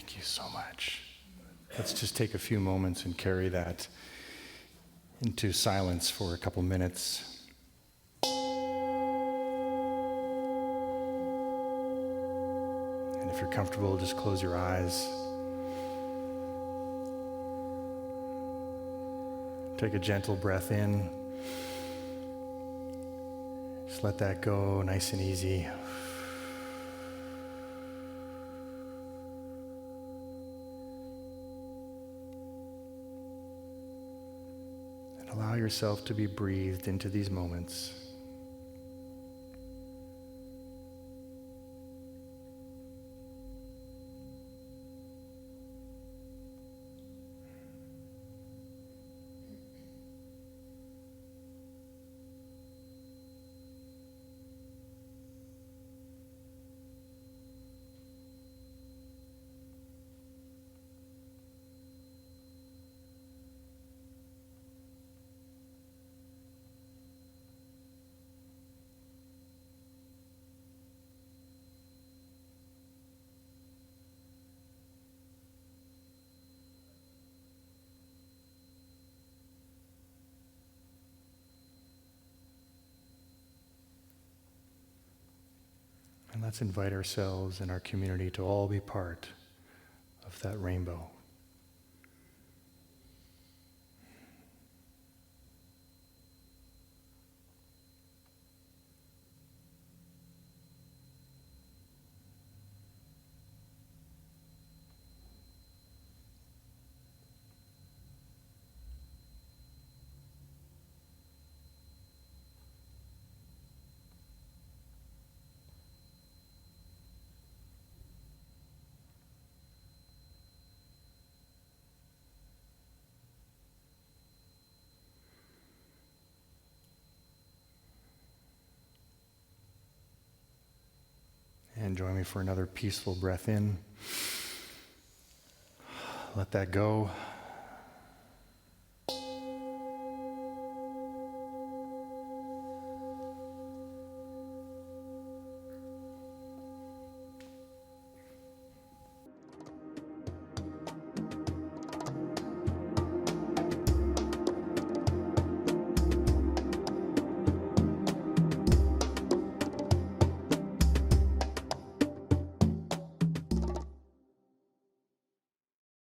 Thank you so much. Let's just take a few moments and carry that into silence for a couple minutes. And if you're comfortable, just close your eyes. Take a gentle breath in. Just let that go nice and easy. And allow yourself to be breathed into these moments. And let's invite ourselves and our community to all be part of that rainbow. And join me for another peaceful breath in. Let that go.